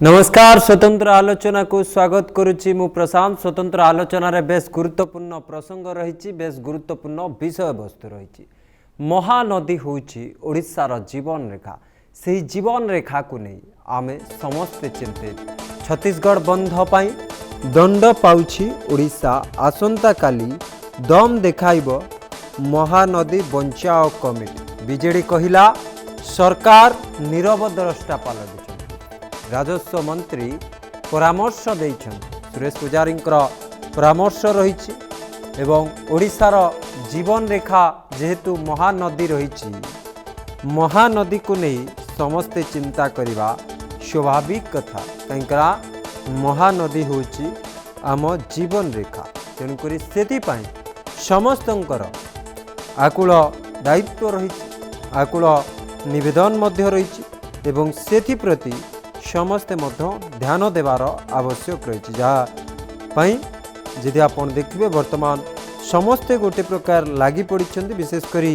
नमस्कार स्वतंत्र आलोचना को स्वागत करुच्ची मु प्रशांत। स्वतंत्र आलोचना रे बेस गुरुत्वपूर्ण प्रसंग रही बेस गुरुत्वपूर्ण विषय वस्तु रही। महानदी होची ओडिशार जीवन रेखा। से जीवन रेखा को नहीं आमे समस्ते चिंतित। छत्तीसगढ़ बंध पाई दंड पाउछि ओडिशा। आसंता काली दम देखाइब महानदी बंचाओ कमिटी। बीजेडी कहिला सरकार नीरव द्रष्टा पलटि। राजस्व मंत्री परामर्श देइछन। सुरेश पुजारी परामर्श रही एवं ओडिशार जीवन रेखा जेहेतु महानदी रही महानदी को नहीं समस्ते चिंता करवा स्वाभाविक कथा कहीं महानदी होची आम जीवन रेखा। तेणुक से समस्तंकर आकुल दायित्व रही आकुल निवेदन रही एवं सेथि प्रति समस्ते ध्यान देवार आवश्यक रही। जहाँ जदि आप देखिए वर्तमान समस्ते गोटे प्रकार लगी पड़ी विशेषकर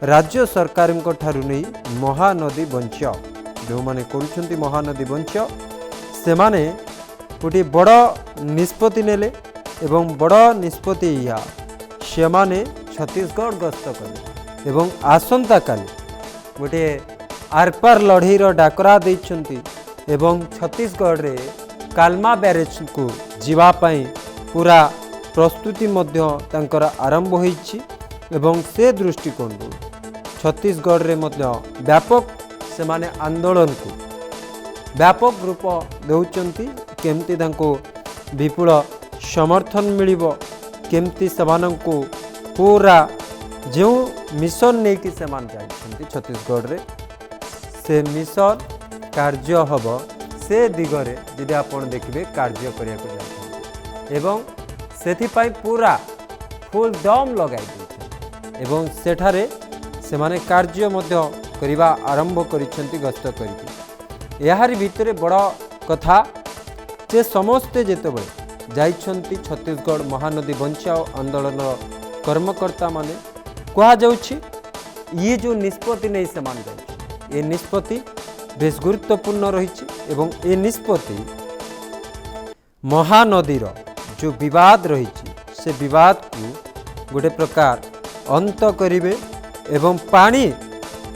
राज्य सरकार नहीं महानदी बंचाओ जो मैंने कर महानदी बंचाओ से माने गोटे बड़ निष्पत्ति नेले एवं बड़ निष्पत्ति या से माने छत्तीसगढ़ गस्त कले एवं आसंता काली गोटे आरपार लड़ईर डाकरा देइछंती एवं छत्तीसगढ़ रे कालमा बैरेज को जीवापाई पूरा प्रस्तुति मध्य तांकर आरंभ होईछि एवं से दृष्टिकोण छत्तीसगढ़ रे मध्य व्यापक से माने आंदोलन को व्यापक रूप देउचंती केमती तांको विपुल समर्थन मिलिबो केमती समानंको पूरा जो मिशन नहीं कि सेमान जाइछंती छत्तीसगढ़ रे से मिशन कार्य हब से दिगरे जदि आप देखिए कार्य करने एवं से पूरा फुल दम लगाई एवं सेठारे से माने कार्य मध्य करिबा आरंभ करिसेंती गस्त करिके। याहारी भितरे बड़ कथा जे समस्ते जेतेबेले जाइछंती छत्तीसगढ़ महानदी बंचाओ आंदोलन कर्मकर्ता माने कहा जाउछि ये जो निष्पत्ति नहीं से मान जाइछ ये निष्पत्ति बेस गुरुत्वपूर्ण रही एवं ए निष्पत्ति महानदीर जो विवाद रही से विवाद को गोटे प्रकार अंत करिवे एवं पानी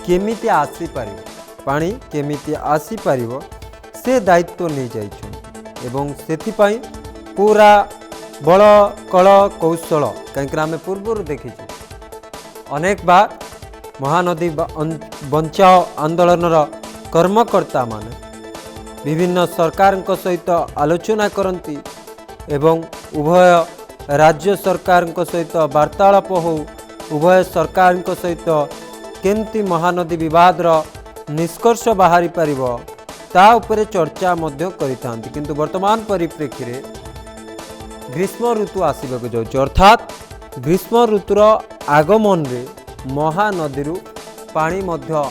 केमिति आसी पारिबो पानी केमिति आसी पारिबो से दायित्व नहीं जाइछन एवं सेथिपाई पूरा बल कल कौशल कहीं आम पूर्व देखी अनेक बार महानदी बंचाओ आंदोलन कर्मकर्ता माने विभिन्न सरकार सहित आलोचना करती एवं उभय राज्य सरकार सहित वार्तालाप हो उभय सरकार सहित केमती महानदी विवादर निष्कर्ष बाहरी पारिबो ता उपरे चर्चा मध्य करिथांती। किंतु वर्तमान परिप्रेक्षी रे ग्रीष्म ऋतु आसबाक जाउछ अर्थात ग्रीष्म ऋतुर आगमन रे महानदी पानी मध्य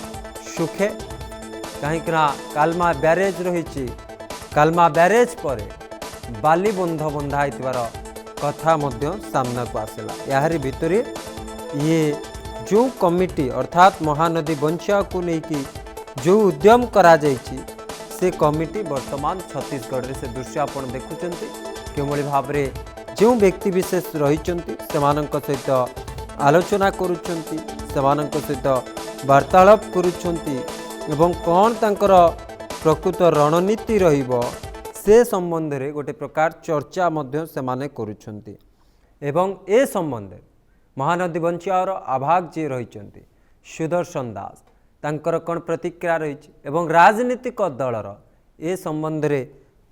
सुखे कहीं कालमा बैरेज रही कालमा बैरेज पर बाली बंध बंधा कथा मध्य सामना को आसला। यारी भितर ये जो कमिटी अर्थात महानदी बंचाओ को लेकिन जो उद्यम करा जाइछि से कमिटी वर्तमान छत्तीसगढ़ से दृश्य आप देखुंत कि भाव में जो व्यक्ति विशेष रही सहित आलोचना करुछंती सहित वार्तालाप करुछंती एवं कौन तांकर प्रकृत रणनीति रहिबो से संबंध रे गोटे प्रकार चर्चा मध्य से माने करुछंती एवं ए संबंध महानदी बंचाओर आभाग जी रहिचंती सुदर्शन दास तांकर कौन प्रतिक्रिया रही एवं राजनीतिक दलर ए संबंध रे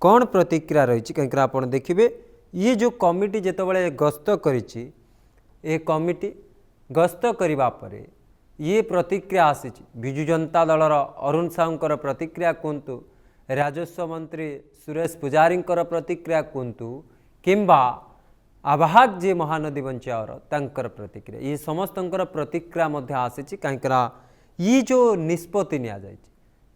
कौन प्रतिक्रिया रही कहीं आप देखिए ये जो कमिटी जेतेबेले गस्त करिछि ए कमिटी गस्त करिबा परे ये प्रतिक्रिया आसी विजु जनता दलर अरुण साहूंकर प्रतिक्रिया कहतु राजस्व मंत्री सुरेश पुजारी प्रतिक्रिया कहतु किंबा आभाग जे महानदी बंचाओर तांकर प्रतिक्रिया ये समस्त प्रतिक्रिया मध्य आसी कहीं ये जो निष्पत्ति नि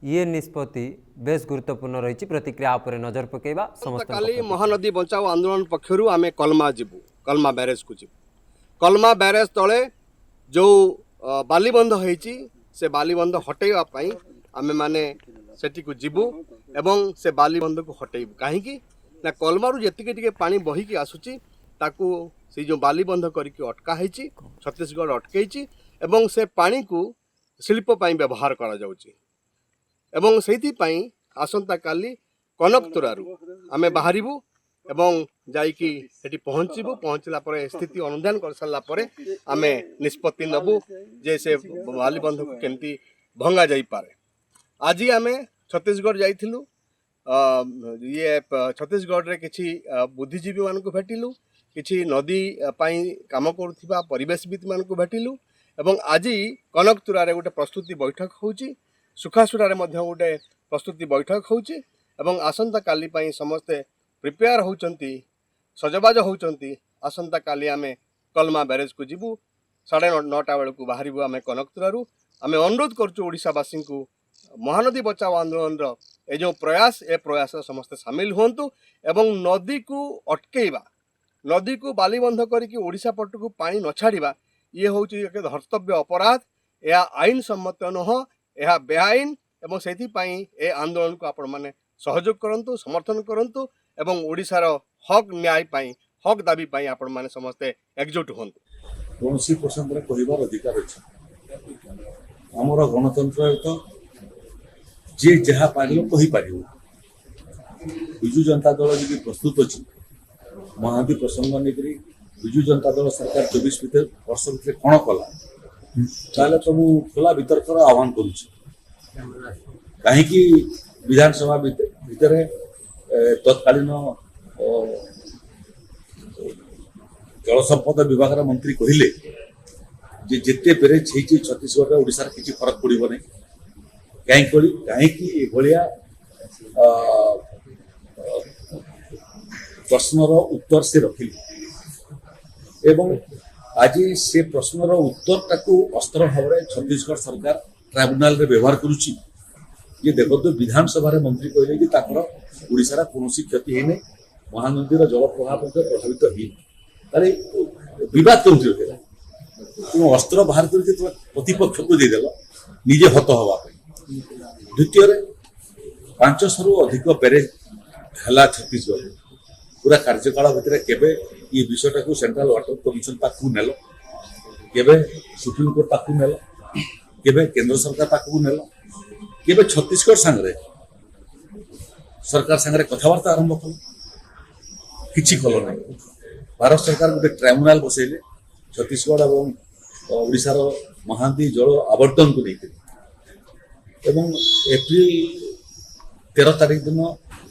ये निष्पत्ति बेस गुरुत्वपूर्ण रही प्रतिक्रिया उपर नजर पकेबा। समस्त महानदी बंचाओ आंदोलन पक्षर आम कलमा जीवु कलमा बैरेज को जीवु कलमा बैरेज तले जो बालीबंध होती से बालीबंध हटेवा आमे माने सेठी को जीवु एवं से बाली बंध को हटेबु काहेकि ना कलमारू जेतिके टिके पानी बहिकी आसुची ताकू से जो बाली बंध करके अटका ହେଇଛି छत्तीसगढ़ अटकैची एवं से पानी को शिल्प पाई व्यवहार करा जाउची एवं सेति पाई आसंता काली कनकतुरारू आमे बाहरिबु एवं जाइकी सेठी पहुँचबु पहुँचला परे स्थिति अनुधान कर सारा परे आमे निष्पत्ति नबु जे से बाली बंध को केमती भंगा जाई पारे। आज आमे छत्तीसगढ़ जाइथिलु ये छत्तीसगढ़ रे किछि बुद्धिजीवी मान को भेटिलु किछि नदी पाई काम करुथिबा परिवेशविद मान को भेटिलु एवं आज कनकतुरा रे गोटे प्रस्तुति बैठक होउची सुखासुरा रे मध्य गोटे प्रस्तुति बैठक होउची एवं आसंता काली पाई समस्ते प्रिपेयर होउचंती सजबाज होउचंती। आसंता काली आमे कलमा बैरेज को जीवु 9:30 बेल को बाहरिबु आमे कनकतुरारू आमे अनुरोध करचु ओडिशावासी को महानदी बचाओ आंदोलन ए जो प्रयास समस्त सामिल हुंतु एवं नदी को अटकेबा नदी को बालीबंध करके ओडिशा पट को पानी न छाड़िबा ये हूँ एक धर्तव्य अपराध यह आईन सम्मत नुह यह बेआईन एवं से ए आंदोलन को आपण मैंने सहयोग करंतु समर्थन करंतु एवं ओडिशार हक न्याय पाई हक दाबी पाई आपण मैंने समस्ते एकजुट हुंतु। कौन प्रसंग में कहबार अधिकार अच्छे आमर गणतंत्र तो जे जहाँ पार कहीपर विजु जनता दल जी प्रस्तुत अच्छी महादी प्रसंग नहीं विजु जनता दल सरकार 24 वर्ष भर कौन कला ताले तो मुझे खोला वितर्क आह्वान करुच्ची कहीं विधानसभा भितर तत्कालीन जल संपद विभाग मंत्री कहले जिते पेरेज होती छत्तीसगढ़ ओडिशा किसी फरक पड़ो नहीं कहीं भाया प्रश्नर उत्तर से रखिले एवं आज से प्रश्नर उत्तर टाकू अस्त्र भाव में छत्तीसगढ़ सरकार ट्राइब्यूनाल रे व्यवहार करुच्ची ये देखो तो विधानसभा रे मंत्री कहले कि ताकर ओडिशार कौन क्षति है नहीं महानदीर जल प्रवाह प्रभावित है बद कौन तुम अस्त्र बाहर करके तुम प्रतिपक्ष को देदेल निजे हत हाँपाई। द्वितीय 500 रु अधिक बैरेज है छत्तीसगढ़ पूरा कार्यकाल भितर केबे ये विषयटा को सेंट्रल वाटर कमिशन पाक नेल केबे सुप्रीम कोर्ट पाक नेल केबे केंद्र सरकार पाक नेल केबे छत्तीसगढ़ सांगरे सरकार सांगरे कथबार्ता आरंभ कल किछि कल नहीं। भारत सरकार गोटे ट्राइब्यूनाल बसैले छत्तीसगढ़ और ओडिशार महानदी जल आवर्तन को लेकर एवं एप्रिल 13 तारीख दिन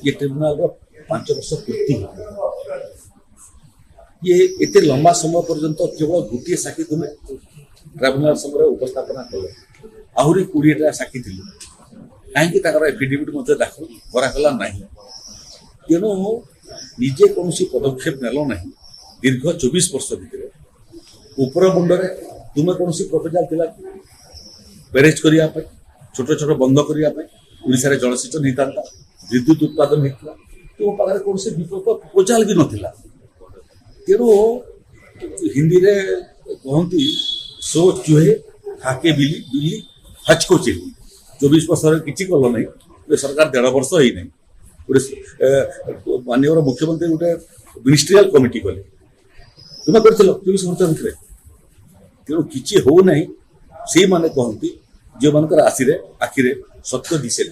ये ट्रिब्यूनाल 5 वर्ष पूर्ति ये इतने लंबा समय पर्यंत केवल गोटे साक्षी तुम्हें ट्राइब्यूनाल समय उपस्थापना कल आहरी 20टा साक्षी थी कहीं एफिडेविट मत दाखल कराला ना तेणु निजे कौन पदक्षेप नेल ना दीर्घ 24 वर्ष भितर ऊपर मुंडे तुम्हें कौन प्रपोजाल थिला बैरेज करने छोट छोट बंद करने ओडिशा रे जलसेचन होता विद्युत उत्पादन होता तो पाखे कौन विकल्प प्रपोजाल भी नाला तेणु हिंदी रे कहती सो चूहे खाके बिली बिली हचको चिल्ली 24 वर्ष किसी कल ना सरकार 1.5 वर्ष ही नहीं गोटे माननीय मुख्यमंत्री गोटे मिनिस्ट्रियल कमिटी कले तुम्हें कर 24 वर्ष भितर तेणु किसी हो ना से मैंने कहती जो मानकर आखिरे सत्य दिशे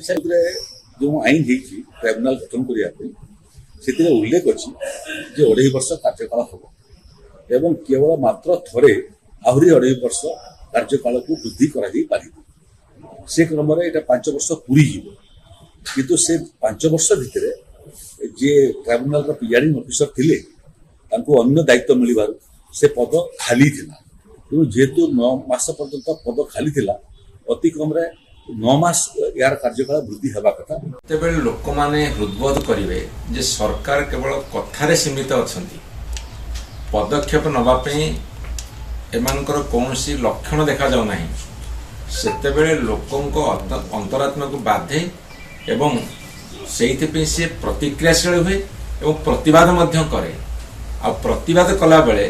जो आईन होती ट्राइब्यूनाल गठन करने से उल्लेख अच्छी 2.5 वर्ष कार्यकाल हम एवं केवल मात्र थरे आहरी 2.5 वर्ष कार्यकाल को वृद्धि कर से क्रम ये 5 वर्ष पूरी किंतु से 5 वर्ष भितर जे ट्राइब्यूनाल प्रिजाइडिंग ऑफिसर थिले तांको अन्य दायित्व मिलबार से पद खाली थिला तेणु जेहेतु 9 मास पर्यंत पद खाली थिला अति क्रम 9 मास यार कार्यकाल वृद्धि हेबा कथा तेबे लोक माने हृदबोध करिवे जे सरकार केवल कथारे सीमित अछंती पदक्षेप नबा पे एमानकर कौनसी लक्षण देखा जाउ नाही सेतेबेले लोकंको अंतरात्मा को बाधे एवं सेइथिपे से प्रतिक्रियाशील हुए एवं प्रतिवाद मध्य करे आ प्रतिवाद कला बेले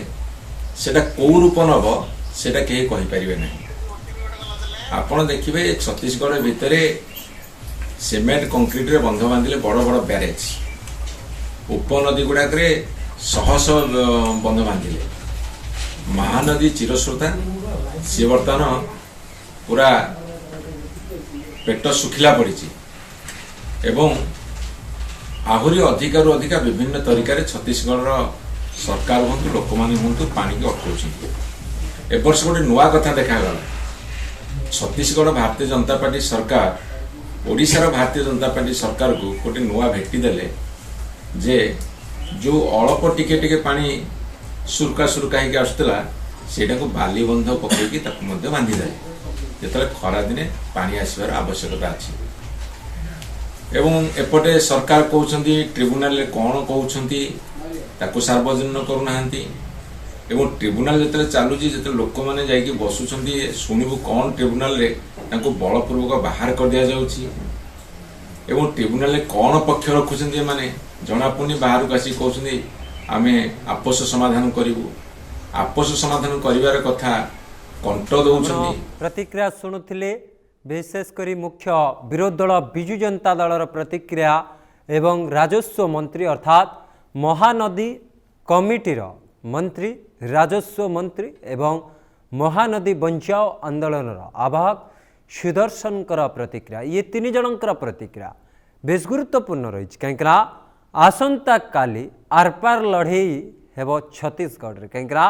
सेटा को रूप नब सेटा केही कहि परिबे नाही ଆପଣ ଦେଖିବେ ଛତିଶଗଡ଼ ଭିତରେ ସିମେଣ୍ଟ କଂକ୍ରିଟରେ ବନ୍ଧ ବାନ୍ଧିଲେ ବଡ଼ ବଡ଼ ବ୍ୟାରେଜ, ଉପନଦୀ ଗୁଡ଼ାକରେ ଶହ ଶହ ବନ୍ଧ ବାନ୍ଧିଲେ। ମହାନଦୀ ଚିରସ୍ରୋତା, ସିଏ ବର୍ତ୍ତମାନ ପୁରା ପେଟ ଶୁଖିଲା ପଡ଼ିଛି ଏବଂ ଆହୁରି ଅଧିକରୁ ଅଧିକା ବିଭିନ୍ନ ତରିକାରେ ଛତିଶଗଡ଼ର ସରକାର ହୁଅନ୍ତୁ ଲୋକମାନେ ହୁଅନ୍ତୁ ପାଣିକି ଅଟକାଉଛନ୍ତି। ଏ ବର୍ଷ ଗୋଟେ ନୂଆ କଥା ଦେଖାଗଲା। ଛତିଶଗଡ଼ ଭାରତୀୟ ଜନତା ପାର୍ଟି ସରକାର ଓଡ଼ିଶାର ଭାରତୀୟ ଜନତା ପାର୍ଟି ସରକାରକୁ ଗୋଟେ ନୂଆ ଭେଟି ଦେଲେ ଯେ ଯେଉଁ ଅଳ୍ପ ଟିକେ ଟିକେ ପାଣି ସୁରୁକା ସୁରୁକା ହେଇକି ଆସୁଥିଲା ସେଇଟାକୁ ବାଲି ବନ୍ଧ ପକାଇକି ତାକୁ ମଧ୍ୟ ବାନ୍ଧିଦେଲେ, ଯେତେବେଳେ ଖରାଦିନେ ପାଣି ଆସିବାର ଆବଶ୍ୟକତା ଅଛି। ଏବଂ ଏପଟେ ସରକାର କହୁଛନ୍ତି ଟ୍ରିବ୍ୟୁନାଲରେ କ'ଣ କହୁଛନ୍ତି ତାକୁ ସାର୍ବଜନୀନ କରୁନାହାନ୍ତି ଏବଂ ଟ୍ରିବ୍ୟୁନାଲ ଯେତେବେଳେ ଚାଲୁଛି, ଯେତେବେଳେ ଲୋକମାନେ ଯାଇକି ବସୁଛନ୍ତି ଶୁଣିବୁ କ'ଣ ଟ୍ରିବ୍ୟୁନାଲରେ ତାଙ୍କୁ ବଳପୂର୍ବକ ବାହାର କରିଦିଆଯାଉଛି ଏବଂ ଟ୍ରିବ୍ୟୁନାଲରେ କ'ଣ ପକ୍ଷ ରଖୁଛନ୍ତି ଏମାନେ ଜଣାପଡ଼ୁନି। ବାହାରକୁ ଆସିକି କହୁଛନ୍ତି ଆମେ ଆପୋଷ ସମାଧାନ କରିବୁ। ଆପୋଷ ସମାଧାନ କରିବାର କଥା କଣ୍ଟ ଦେଉଛନ୍ତି। ପ୍ରତିକ୍ରିୟା ଶୁଣୁଥିଲେ ବିଶେଷ କରି ମୁଖ୍ୟ ବିରୋଧୀ ଦଳ ବିଜୁ ଜନତା ଦଳର ପ୍ରତିକ୍ରିୟା ଏବଂ ରାଜସ୍ୱ ମନ୍ତ୍ରୀ ଅର୍ଥାତ୍ ମହାନଦୀ କମିଟିର ମନ୍ତ୍ରୀ, ରାଜସ୍ୱ ମନ୍ତ୍ରୀ ଏବଂ ମହାନଦୀ ବଞ୍ଚାଓ ଆନ୍ଦୋଳନର ଆବାହକ ସୁଦର୍ଶନଙ୍କର ପ୍ରତିକ୍ରିୟା, ଇଏ ତିନି ଜଣଙ୍କର ପ୍ରତିକ୍ରିୟା ବେଶ ଗୁରୁତ୍ୱପୂର୍ଣ୍ଣ ରହିଛି। କାହିଁକିନା ଆସନ୍ତାକାଲି ଆରପାର ଲଢ଼େଇ ହେବ ଛତିଶଗଡ଼ରେ। କାହିଁକିନା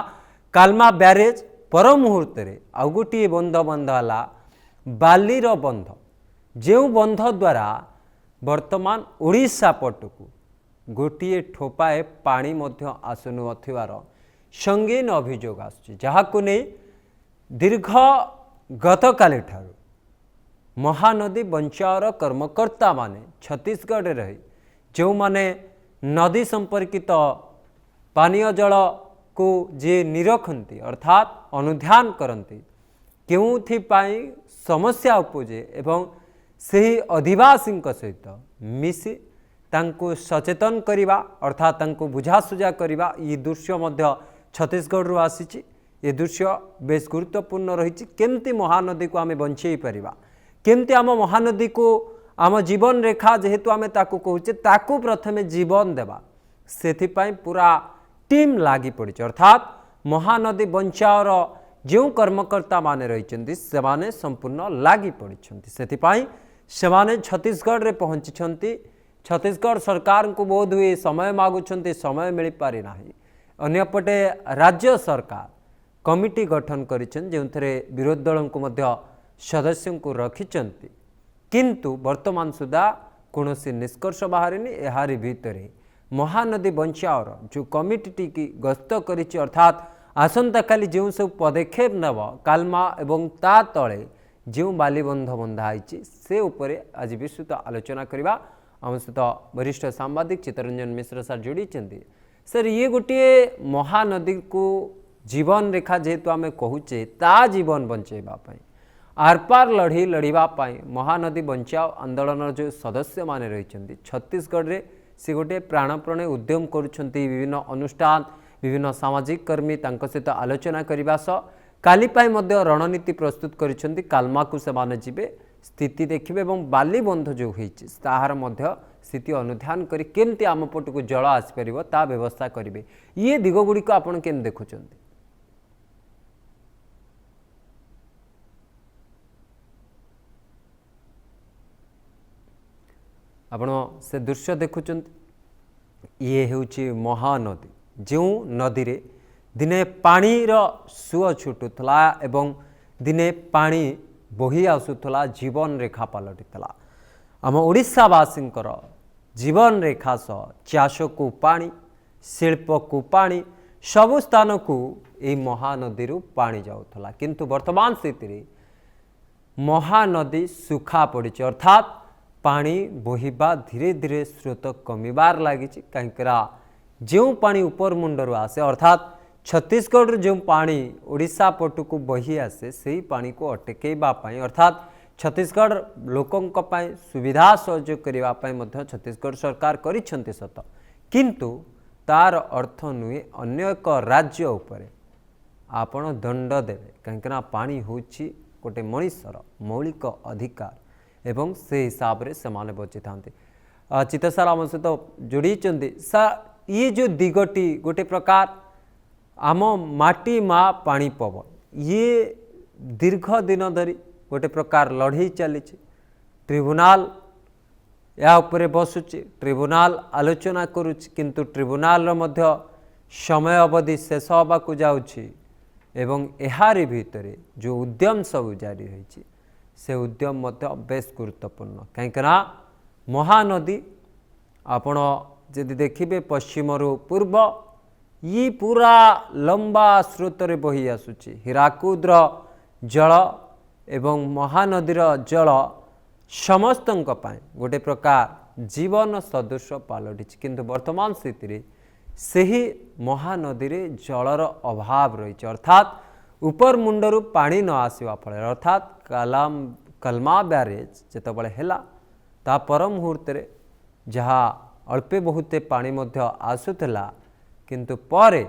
କାଲମା ବ୍ୟାରେଜ ପର ମୁହୂର୍ତ୍ତରେ ଆଉ ଗୋଟିଏ ବନ୍ଧ ବନ୍ଧ ହେଲା ବାଲିର ବନ୍ଧ, ଯେଉଁ ବନ୍ଧ ଦ୍ୱାରା ବର୍ତ୍ତମାନ ଓଡ଼ିଶା ପଟକୁ ଗୋଟିଏ ଠୋପାଏ ପାଣି ମଧ୍ୟ ଆସୁନଥିବାର ସଙ୍ଗୀନ ଅଭିଯୋଗ ଆସୁଛି, ଯାହାକୁ ନେଇ ଦୀର୍ଘ ଗତକାଲିଠାରୁ ମହାନଦୀ ବଞ୍ଚାଓର କର୍ମକର୍ତ୍ତାମାନେ ଛତିଶଗଡ଼ରେ ରହି ଯେଉଁମାନେ ନଦୀ ସମ୍ପର୍କିତ ପାନୀୟ ଜଳକୁ ଯିଏ ନିରଖନ୍ତି ଅର୍ଥାତ୍ ଅନୁଧ୍ୟାନ କରନ୍ତି, କେଉଁଥିପାଇଁ ସମସ୍ୟା ଉପୁଜେ ଏବଂ ସେହି ଅଧିବାସୀଙ୍କ ସହିତ ମିଶି ତାଙ୍କୁ ସଚେତନ କରିବା ଅର୍ଥାତ୍ ତାଙ୍କୁ ବୁଝାସୁଝା କରିବା, ଏ ଦୃଶ୍ୟ ମଧ୍ୟ ଛତିଶଗଡ଼ରୁ ଆସିଛି। ଏ ଦୃଶ୍ୟ ବେଶ ଗୁରୁତ୍ୱପୂର୍ଣ୍ଣ ରହିଛି। କେମିତି ମହାନଦୀକୁ ଆମେ ବଞ୍ଚେଇ ପାରିବା, କେମିତି ଆମ ମହାନଦୀକୁ ଆମ ଜୀବନ ରେଖା ଯେହେତୁ ଆମେ ତାକୁ କହୁଛେ ତାକୁ ପ୍ରଥମେ ଜୀବନ ଦେବା, ସେଥିପାଇଁ ପୁରା ଟିମ୍ ଲାଗି ପଡ଼ିଛି। ଅର୍ଥାତ୍ ମହାନଦୀ ବଞ୍ଚାଓର ଯେଉଁ କର୍ମକର୍ତ୍ତାମାନେ ରହିଛନ୍ତି ସେମାନେ ସମ୍ପୂର୍ଣ୍ଣ ଲାଗି ପଡ଼ିଛନ୍ତି। ସେଥିପାଇଁ ସେମାନେ ଛତିଶଗଡ଼ରେ ପହଞ୍ଚିଛନ୍ତି। ଛତିଶଗଡ଼ ସରକାରଙ୍କୁ ବୋଧ ହୁଏ ସମୟ ମାଗୁଛନ୍ତି, ସମୟ ମିଳିପାରି ନାହିଁ। ଅନ୍ୟପଟେ ରାଜ୍ୟ ସରକାର କମିଟି ଗଠନ କରିଛନ୍ତି, ଯେଉଁଥିରେ ବିରୋଧୀ ଦଳଙ୍କୁ ମଧ୍ୟ ସଦସ୍ୟଙ୍କୁ ରଖିଛନ୍ତି, କିନ୍ତୁ ବର୍ତ୍ତମାନ ସୁଦ୍ଧା କୌଣସି ନିଷ୍କର୍ଷ ବାହାରିନି। ଏହାରି ଭିତରେ ମହାନଦୀ ବଞ୍ଚାଓର ଯେଉଁ କମିଟିଟି ଗସ୍ତ କରିଛି ଅର୍ଥାତ୍ ଆସନ୍ତାକାଲି ଯେଉଁ ସବୁ ପଦକ୍ଷେପ ନେବ କାଲମା ଏବଂ ତା ତଳେ ଯେଉଁ ବାଲିବନ୍ଧ ବନ୍ଧା ହେଇଛି ସେ ଉପରେ ଆଜି ବିସ୍ତୃତ ଆଲୋଚନା କରିବା। ଆମ ସହିତ ବରିଷ୍ଠ ସାମ୍ବାଦିକ ଚିତ୍ତରଞ୍ଜନ ମିଶ୍ର ସାର୍ ଯୋଡ଼ିଛନ୍ତି। ସାର୍, ଇଏ ଗୋଟିଏ ମହାନଦୀକୁ ଜୀବନ ରେଖା ଯେହେତୁ ଆମେ କହୁଛେ, ତା ଜୀବନ ବଞ୍ଚାଇବା ପାଇଁ ଆରପାର ଲଢ଼େଇ ଲଢ଼ିବା ପାଇଁ ମହାନଦୀ ବଞ୍ଚାଓ ଆନ୍ଦୋଳନର ଯେଉଁ ସଦସ୍ୟମାନେ ରହିଛନ୍ତି ଛତିଶଗଡ଼ରେ, ସେ ଗୋଟିଏ ପ୍ରାଣପଣେ ଉଦ୍ୟମ କରୁଛନ୍ତି। ବିଭିନ୍ନ ଅନୁଷ୍ଠାନ, ବିଭିନ୍ନ ସାମାଜିକ କର୍ମୀ ତାଙ୍କ ସହିତ ଆଲୋଚନା କରିବା ସହ କାଲି ପାଇଁ ମଧ୍ୟ ରଣନୀତି ପ୍ରସ୍ତୁତ କରିଛନ୍ତି। କାଲମାକୁ ସେମାନେ ଯିବେ, ସ୍ଥିତି ଦେଖିବେ ଏବଂ ବାଲିବନ୍ଧ ଯେଉଁ ହେଇଛି ତାହାର ମଧ୍ୟ ସ୍ଥିତି ଅନୁଧ୍ୟାନ କରି କେମିତି ଆମ ପଟକୁ ଜଳ ଆସିପାରିବ ତା ବ୍ୟବସ୍ଥା କରିବେ। ଇଏ ଦିଗଗୁଡ଼ିକ ଆପଣ କେମିତି ଦେଖୁଛନ୍ତି? ଆପଣ ସେ ଦୃଶ୍ୟ ଦେଖୁଛନ୍ତି, ଇଏ ହେଉଛି ମହାନଦୀ, ଯେଉଁ ନଦୀରେ ଦିନେ ପାଣିର ସୁଅ ଛୁଟୁଥିଲା ଏବଂ ଦିନେ ପାଣି ବୋହି ଆସୁଥିଲା, ଜୀବନ ରେଖା ପାଲଟିଥିଲା। ଆମ ଓଡ଼ିଶାବାସୀଙ୍କର ଜୀବନ ରେଖା ସହ ଚାଷକୁ ପାଣି, ଶିଳ୍ପକୁ ପାଣି, ସବୁ ସ୍ଥାନକୁ ଏହି ମହାନଦୀରୁ ପାଣି ଯାଉଥିଲା। କିନ୍ତୁ ବର୍ତ୍ତମାନ ସ୍ଥିତିରେ ମହାନଦୀ ଶୁଖା ପଡ଼ିଛି, ଅର୍ଥାତ୍ ପାଣି ବୋହିବା ଧୀରେ ଧୀରେ ସ୍ରୋତ କମିବାର ଲାଗିଛି। କାହିଁକିନା ଯେଉଁ ପାଣି ଉପର ମୁଣ୍ଡରୁ ଆସେ ଅର୍ଥାତ୍ ଛତିଶଗଡ଼ରୁ ଯେଉଁ ପାଣି ଓଡ଼ିଶା ପଟକୁ ବହି ଆସେ, ସେହି ପାଣିକୁ ଅଟକାଇବା ପାଇଁ ଅର୍ଥାତ୍ ଛତିଶଗଡ଼ ଲୋକଙ୍କ ପାଇଁ ସୁବିଧା ସହଯୋଗ କରିବା ପାଇଁ ମଧ୍ୟ ଛତିଶଗଡ଼ ସରକାର କରିଛନ୍ତି ସତ, କିନ୍ତୁ ତାର ଅର୍ଥ ନୁହେଁ ଅନ୍ୟ ଏକ ରାଜ୍ୟ ଉପରେ ଆପଣ ଦଣ୍ଡ ଦେବେ। କାହିଁକିନା ପାଣି ହେଉଛି गोटे मनुष्यर मौलिक अधिकार एवं से हिसाब से से बची था। चित्त सार आम सहित जोड़ी सर ये जो दिगटी गोटे प्रकार आम माटी माँ पानी पवन ये दीर्घ दिन धरी गोटे प्रकार लड़े चली ट्रिब्यूनाल या उपरे बसुची ट्रिब्यूनाल आलोचना करुच्ची किंतु ट्रिब्यूनाल मध्य समय अवधि शेष होगा जाऊँगी एवं एहारी भितर जो उद्यम सब जारी रही से उद्यम मध्य बेस गुरुत्वपूर्ण कहीं महानदी आपण जदि देखिए पश्चिम पूर्व ये पूरा लंबा स्रोत रे बही आसुची हीराकुद्र जल एवं महानदीर जल समस्तंक पाए गोटे प्रकार जीवन सदृश पलटि किंतु वर्तमान स्थिति रे सही महानदी रे जलर अभाव रही अर्थात ऊपर मुंडरू पानी न आसवा फल अर्थात कलमा ब्यारेज जितेबाला है ता पर मुहूर्त जहाँ अल्पे बहुते पानी मध्य आसुला किंतु परे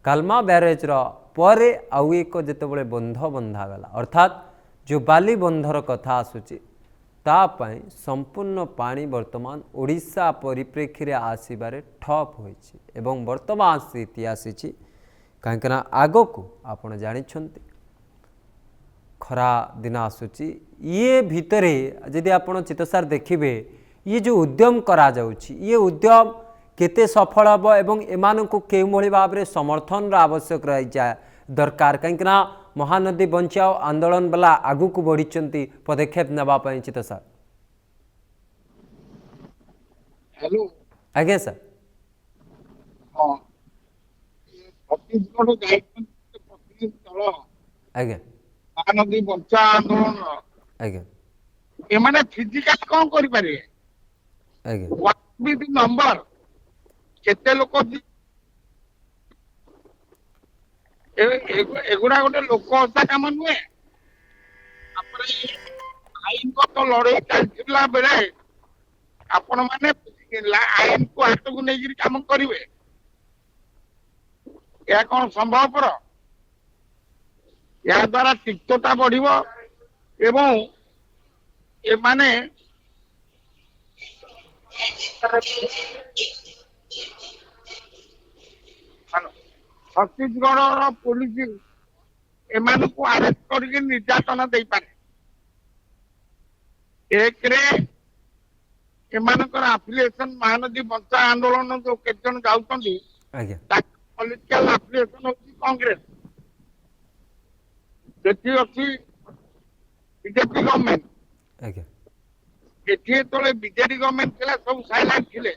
कालमा ब्यारेजर परे आउ एक जितेबाला बंध बंधागला अर्थात जो बाली बंधर कथा आसूची तापाई संपूर्ण पानी वर्तमान ओडिशा परिप्रेक्षी रे आसीबारे ठप होईछि एवं वर्तमान स्थिति आसीछि कहीं आग को आपण जानिछंती खरा दिन आसूची ये भितरे यदि आपण चित्तसार देखिबे ये जो उद्यम करा जाउछि ये उद्यम केते सफल हम एवं एमानकु केउ भली भाव रे समर्थन आवश्यक रही जाए दरकार कहीं महानदी बंचाओ आंदोलन वाला आगु को बढ़ी पदक्षेप नापी चित्तसार हेलो आज्ञा सर हाँ छत्तीसगढ़ प्रतिनिधि दल आज्ञा महानदी बंचा आंदोलन आज्ञा एमाने फिजिकाल कौन करि पारे आज्ञा व्हाट बी द नंबर केते लोक एगुड़ा गोटे लोक हस्ता काम नुहे आईन को तो लड़ाई चलता बेले आपण माने आईन को हाथ को नहीं काम करेंगे यह कौन संभवपर या द्वारा तिक्तता बढ़ एवं एमाने छत्तीसगढ़ पुलिस एमान को अरेस्ट करके निर्यातना दे पारे एक रे एमानकर एफिलिएशन महानदी बंचा आंदोलन जो केतन जाउछंदी आज्ञा पॉलिटिकल एफिलिएशन होची कांग्रेस जेती अछि बीजेपी गवर्नमेंट आज्ञा एठी तले बीजेपी गवर्नमेंट थिला सब साइलेंट थिले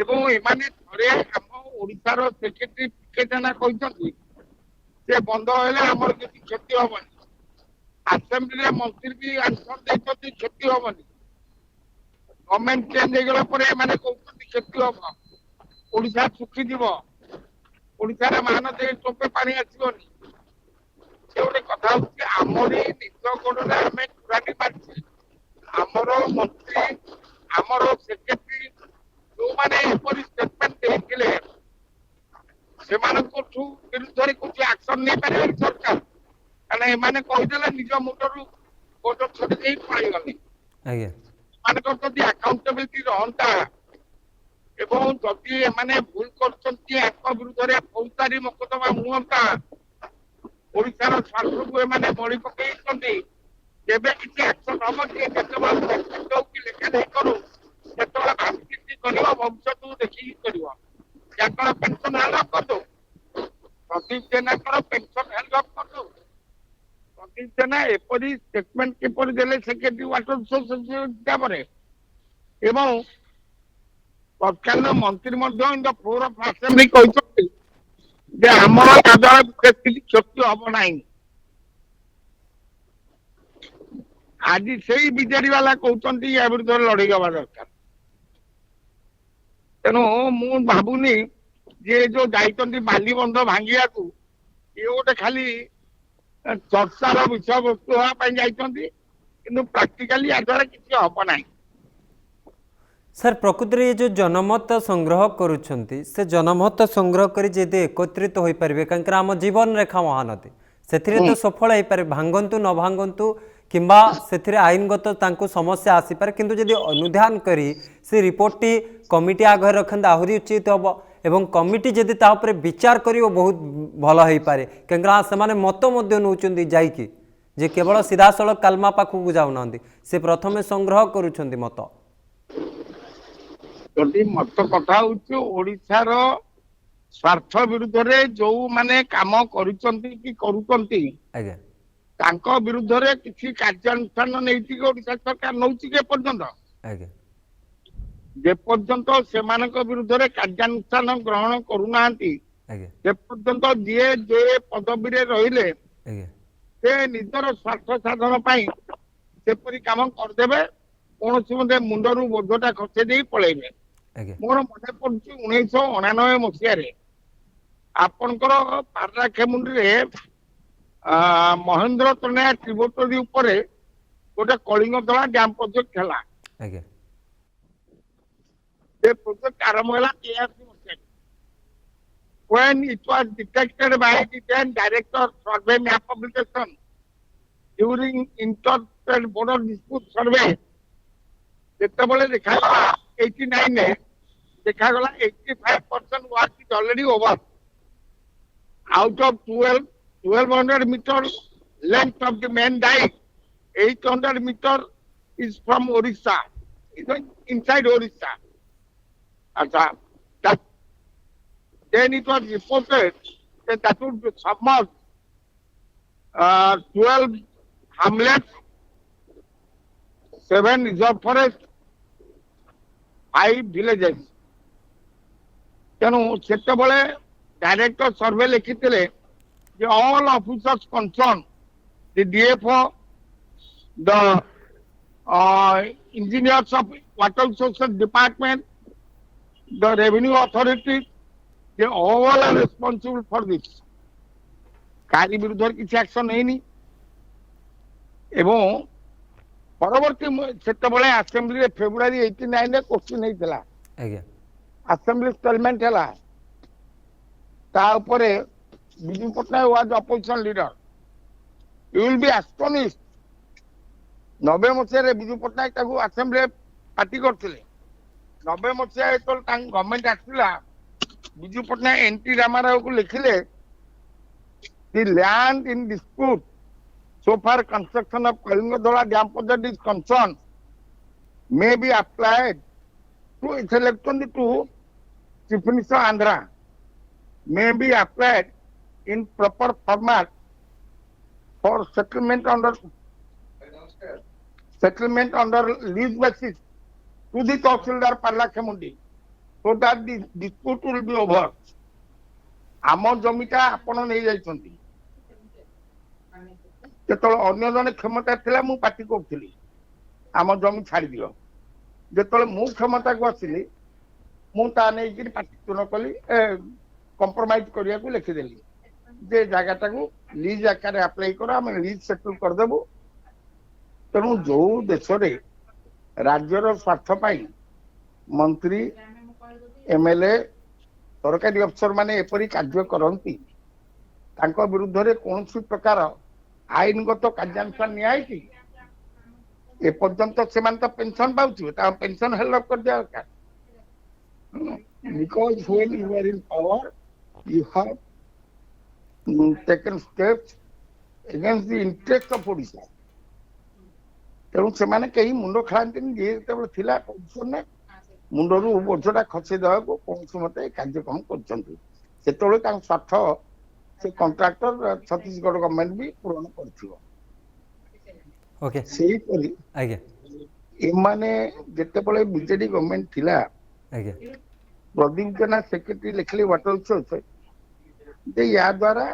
एवं एमाने थरे हम ओडिसा रो सेक्रेटरी केतना कहछंती से बंद होले हमर किछि क्षति होबनी असेंबली मंत्री भी आंसर देछंती क्षति होबनी गवर्नमेंट चेंज हो गला परे माने कहछंती क्षति होबो ओडिसा सुखी दिबो ओडिसा रे महानदी टोपे पानी आसीबनी से गोटे कथा होछि हमरी निज गोडरे हमें कुरानी मारछि हमरो मंत्री हमरो सेक्रेटरी जो माने एपरी स्टेटमेंट देथिले सेमानकु विरुद्ध कुछ एक्शन नहीं पारे सरकार कारण एमाने कहिदेले निज मुंडरू कोट छोड़ देई पळी गले आज्ञा मानकर जदि अकाउंटेबिलिटी रहंता एवं जदि एमाने भूल करछंती एक विरुद्ध रे फौजदारी मोकदमा हुअंता ओडिसा रो स्वार्थ को एमाने बळी पकेइछंती केबे किछि एक्शन हम कि केतबा कि लेखा दे करू केतबा भाबि करियो भविष्यत देखि करियो याकर पेंशन हेल्प कर दो प्रदीप जेना कर पेंशन हेल्प कर दो प्रदीप जेना एपरी स्टेटमेंट केपरी देले सेक्रेटरी वाटर सोसाइटी परे एवं तत्कालीन मंत्री in the floor of assembly कहते जे हमर द्वारा किसी क्षति हम ना आज से बीजेडी वाला कहते या विरुद्ध लड़ाई हवा दरकार तेणु मु भावुनी जे जो जाइछंती बाली बंध भांगिया को ये गोटे खाली चर्चार विषय वस्तु होगा जाइछंती किंतु प्रैक्टिकली या द्वारा किसी हम ना सर प्रकृति रे जो जनमत संग्रह करुछंती से जनमत संग्रह करी जेदे एकत्रित होई परिबे कांकरा हम जीवन रेखा महानदी ସେଥିରେ ତ ସଫଳ ହେଇପାରେ ଭାଙ୍ଗନ୍ତୁ ନ ଭାଙ୍ଗନ୍ତୁ କିମ୍ବା ସେଥିରେ ଆଇନଗତ ତାଙ୍କୁ ସମସ୍ୟା ଆସିପାରେ କିନ୍ତୁ ଯଦି ଅନୁଧ୍ୟାନ କରି ସେ ରିପୋର୍ଟଟି କମିଟି ଆଗରେ ରଖନ୍ତେ ଆହୁରି ଉଚିତ ହେବ ଏବଂ କମିଟି ଯଦି ତା ଉପରେ ବିଚାର କରିବ ବହୁତ ଭଲ ହେଇପାରେ କାହିଁକିନା ସେମାନେ ମତ ମଧ୍ୟ ନେଉଛନ୍ତି ଯାଇକି ଯେ କେବଳ ସିଧାସଳଖ କାଲମା ପାଖକୁ ଯାଉନାହାନ୍ତି ସେ ପ୍ରଥମେ ସଂଗ୍ରହ କରୁଛନ୍ତି ମତ। ଯଦି ମତ କଥା ହଉଛି ଓଡିଶାର ସ୍ୱାର୍ଥ ବିରୁଦ୍ଧରେ ଯୋଉମାନେ କାମ କରୁଛନ୍ତି କି କରୁଛନ୍ତି ଆଜ୍ଞା ତାଙ୍କ ବିରୁଦ୍ଧରେ କିଛି କାର୍ଯ୍ୟାନୁଷ୍ଠାନ ନେଇଛି କି ଓଡିଶା ସରକାର ନଉଛି କି ଏପର୍ଯ୍ୟନ୍ତ ଆଜ୍ଞା ଯେପର୍ଯ୍ୟନ୍ତ ସେମାନଙ୍କ ବିରୁଦ୍ଧରେ କାର୍ଯ୍ୟାନୁଷ୍ଠାନ ଗ୍ରହଣ କରୁନାହାନ୍ତି ଆଜ୍ଞା ସେ ପର୍ଯ୍ୟନ୍ତ ଯିଏ ଯେ ପଦବୀରେ ରହିଲେ ଆଜ୍ଞା ସେ ନିଜର ସ୍ୱାର୍ଥ ସାଧନ ପାଇଁ ସେପରି କାମ କରିଦେବେ କୌଣସି ମଧ୍ୟ ମୁଣ୍ଡରୁ ବୋଝଟା ଖସେଇ ଦେଇ ପଳେଇବେ। ଆଜ୍ଞା ମୋର ମନେ ପଡୁଛି 1999 ମସିହାରେ ଆପଣଙ୍କର ପାରଳାଖେମୁଣ୍ଡିରେ ମହେନ୍ଦ୍ର ତନୟା ଟ୍ରିବ୍ୟୁଟରି ଉପରେ ଗୋଟେ କଳିଙ୍ଗଦଳା ଡ୍ୟାମ ପ୍ରୋଜେକ୍ଟ ହେଲା। ଆଜ୍ଞା ସେ ପ୍ରୋଜେକ୍ଟ ଆରମ୍ଭ ହେଲା 83 ମସିହାରେ। When it was detected by the then director survey map publication during inter-state border dispute survey ଯେତେବେଳେ ଦେଖାଗଲା 89 ରେ ଦେଖାଗଲା 85% work is already over. Out of 1200 meter length of the main dike, 800 meter is from Orissa. It's inside Orissa. That then it was reported that would submerge 12 hamlets, 7 reserve forest, 5 villages. ତେଣୁ ସେତେବେଳେ director survey ଲେଖିଥିଲେ ଯେ all officers concerned, the DFO, the engineers of water resources department, the revenue authorities, they all are responsible for this. କାରି ବିରୁଦ୍ଧରେ କିଛି action ହେଇନି ଏବଂ ପରବର୍ତ୍ତୀ ସେତେବେଳେ ଆସେମ୍ବଲିରେ ଫେବୃଆରୀ 89 ରେ କୋଶ୍ଚିନ୍ ହେଇଥିଲା ଆଜ୍ଞା ଆସେମ୍ବଲି ଷ୍ଟେଲମେଣ୍ଟ ହେଲା ତା ଉପରେ Biju Patnaik was opposition leader you will be astonished 90 ମସିହାରେ ବିଜୁ ପଟ୍ଟନାୟକ ତାକୁ ଆସେମ୍ବଲିରେ ପାର୍ଟି କରିଥିଲେ 90 ମସିହା ଯେତେବେଳେ ତାଙ୍କ ଗଭର୍ଣ୍ଣମେଣ୍ଟ ଆସିଲା ବିଜୁ ପଟ୍ଟନାୟକ ଏନ୍ ଟି ରାମାରାଓକୁ ଲିଖିଲେ the land in dispute so far construction of Kalingadhola dam project is concerned may be applied to electricity to Chief Minister Andhra may be applied in proper format for settlement under lease basis to the Tahsildar Parlakhemundi so that the dispute will be over. ଆମ ଜମିଟା ଆପଣ ନେଇଯାଇଛନ୍ତି ଯେତେବେଳେ ଅନ୍ୟ ଜଣେ କ୍ଷମତା ଥିଲା ମୁଁ ପାର୍ଟି କରୁଥିଲି ଆମ ଜମି ଛାଡ଼ିଦିଅ ଯେତେବେଳେ ମୁଁ କ୍ଷମତାକୁ ଆସିଲି ମୁଁ ତା ନେଇକିରି ପାର୍ଟି ଚୂନ କଲି କମ୍ପ୍ରମାଇଜ କରିବାକୁ ଲେଖିଦେଲି ଯେ ଜାଗାଟାକୁ ଲିଜ୍ ଆକାରରେ ଆପ୍ଲାଏ କର ଆମେ ଲିଜ୍ ସେଟଲ୍ କରିଦେବୁ। ତେଣୁ ଯୋଉ ଦେଶରେ ରାଜ୍ୟର ସ୍ୱାର୍ଥ ପାଇଁ ମନ୍ତ୍ରୀ MLA ସରକାରୀ ଅଫିସର ମାନେ ଏପରି କାର୍ଯ୍ୟ କରନ୍ତି ତାଙ୍କ ବିରୁଦ୍ଧରେ କୌଣସି ପ୍ରକାର ଆଇନଗତ କାର୍ଯ୍ୟାନୁଷ୍ଠାନ ନିଆହେଇଛି ଏପର୍ଯ୍ୟନ୍ତ ସେମାନେ ତ ପେନସନ ପାଉଥିବେ ତାଙ୍କ ପେନସନ ହେଲ୍ଡ ଅପ୍ କରିଦିଆ ଦରକାର। Because when you are in power you have taken steps against the interest of Odisha. ତେଣୁ ସେମାନେ କେହି ମୁଣ୍ଡ ଖେଳାନ୍ତିନି ଯିଏ ଯେତେବେଳେ ଥିଲା ପୋଜିସନରେ ମୁଣ୍ଡରୁ ବୋଝଟା ଖସେଇ ଦେବାକୁ କୌଣସି ମତେ କାର୍ଯ୍ୟକ୍ରମ କରୁଛନ୍ତି ସେତେବେଳେ ତାଙ୍କ ସ୍ୱାର୍ଥ ସେ କଣ୍ଟ୍ରାକ୍ଟର ଛତିଶଗଡ଼ ଗଭର୍ଣ୍ଣମେଣ୍ଟ ବି ପୂରଣ କରିଥିବ। ଓକେ ସେହିପରି ଆଜ୍ଞା ଏମାନେ ଯେତେବେଳେ ବିଜେଡି ଗଭର୍ଣ୍ଣମେଣ୍ଟ ଥିଲା ଆଜ୍ଞା ପ୍ରଦୀପ ଜେନା ସେକ୍ରେଟାରୀ ଲେଖିଲେ ୱାଟର ରିସୋର୍ସ ଯେ ୟା ଦ୍ୱାରା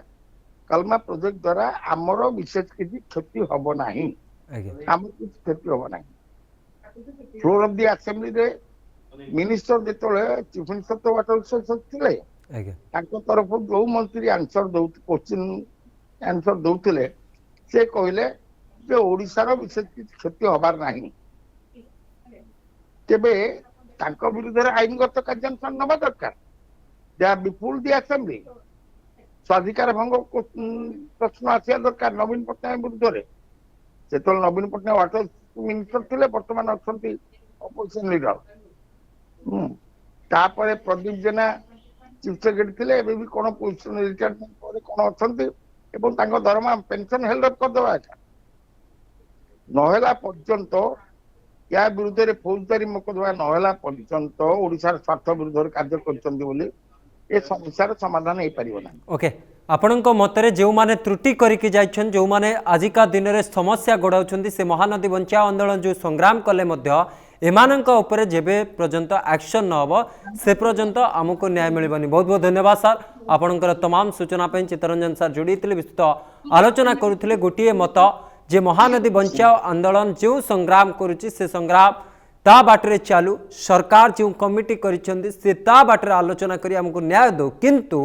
କଲମା ପ୍ରୋଜେକ୍ଟ ଦ୍ୱାରା ଆମର ବିଶେଷ କିଛି କ୍ଷତି ହବ ନାହିଁ ଆଜ୍ଞା ଆମର କିଛି କ୍ଷତି ହବ ନାହିଁ। ଫ୍ଲୋର ଅଫ ଦି ଆସେମ୍ବଲିରେ ମିନିଷ୍ଟର ଯେତେବେଳେ ଚିଫ ମିନିଷ୍ଟର ତ ୱାଟର ରିସୋର୍ସ ଥିଲେ ଆଜ୍ଞା ତାଙ୍କ ତରଫରୁ ଯୋଉ ମନ୍ତ୍ରୀ କୋଶ୍ଚିନ୍ ଆନ୍ସର ଦଉଥିଲେ ସେ କହିଲେ ଯେ ଓଡ଼ିଶାର ବିଶେଷ କିଛି କ୍ଷତି ହବାର ନାହିଁ। ତେବେ ତାଙ୍କ ବିରୁଦ୍ଧରେ ଆଇନଗତ କାର୍ଯ୍ୟାନୁଷ୍ଠାନ ନେବା ଦରକାର ଯାହା ବିପୁଲ ଦି ଆସେମ୍ବଲି ସ୍ୱାଧିକାର ଭଙ୍ଗ ପ୍ରଶ୍ନ ଆସିବା ଦରକାର ନବୀନ ପଟ୍ଟନାୟକ ବିରୁଦ୍ଧରେ। ଯେତେବେଳେ ନବୀନ ପଟ୍ଟନାୟକ ୱାଟର ମିନିଷ୍ଟର ଥିଲେ, ବର୍ତ୍ତମାନ ଅଛନ୍ତି ଅପୋଜିସନ ଲିଡର। ତାପରେ ପ୍ରଦୀପ ଜେନା ଚିଫ ସେକ୍ରେଟାରୀ ଥିଲେ, ଏବେ ବି କଣ ପୋଜିସନ ରିଟାୟାରମେଣ୍ଟ ପରେ କଣ ଅଛନ୍ତି, ଏବଂ ତାଙ୍କ ଦରମା ପେନସନ ହେଲ୍ଡ ଅପ୍ କରିଦେବା ଏକା ନହେଲା ପର୍ଯ୍ୟନ୍ତ, ୟା ବିରୁଦ୍ଧରେ ଫୌଜଦାରୀ ମୋକଦ୍ଦମା ନହେଲା ପର୍ଯ୍ୟନ୍ତ ଓଡ଼ିଶାର ସ୍ୱାର୍ଥ ବିରୁଦ୍ଧରେ କାର୍ଯ୍ୟ କରିଛନ୍ତି ବୋଲି ଏ ସମସ୍ୟାର ସମାଧାନ ହେଇପାରିବ ନାହିଁ। ओके आपणक मतरे जो माने त्रुटि करके जाइछन, जो माने आजिका दिन रे समस्या गोड़ाउछन्ती से महानदी बंचाओ आंदोलन जो संग्राम कले मध्य एमानंक उपरे जेबे पर्यंत एक्शन न हबो से पर्यंत आमको न्याय मिलबनी। बहुत बहुत धन्यवाद सर, आपणकर तमाम सूचना पे चित्तरंजन सर जोड़ीथिले, विस्तृत आलोचना करुथिले। गोटिए मत जे महानदी बंचाओ आंदोलन जो संग्राम करुछि से संग्राम ता बाटरे चालू, सरकार जो कमिटी करिसेंती से ता बाटरे आलोचना करी हमको न्याय दो, किंतु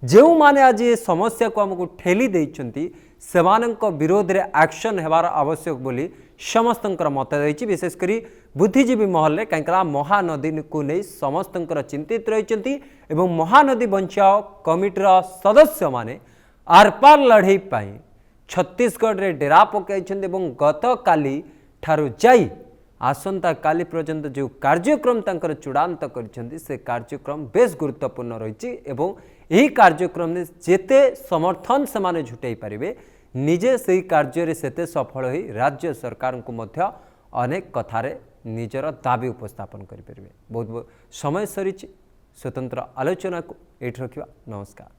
जो माने आज ये समस्या को हमको ठेली देइछंती सेमानंक विरोध रे एक्शन हेबार आवश्यक बोली समस्तंकर मत रही। विशेषकर बुद्धिजीवी महल कहीं महानदी को नहीं समस्तंकर चिंतित रही एवं महानदी बंचाओ कमिटर सदस्य माने आरपार लड़ई पाई छत्तीसगढ़ रे डेरा पकई गत काली ठारू जाई आसंता काली पर्यंत जो कार्यक्रम तांकर चूड़ांत करछंती से कार्यक्रम बेस गुरुत्वपूर्ण रही एवं यही कार्यक्रम में जेते समर्थन से माने जुटाई पारिबे निजे से कार्य सेते सफल होई राज्य सरकार को मध्य अनेक कथारे निजर दाबी उपस्थापन करि परिबे। बहुत बहुत समय सरी स्वतंत्र आलोचना को एठ रखिबा। नमस्कार।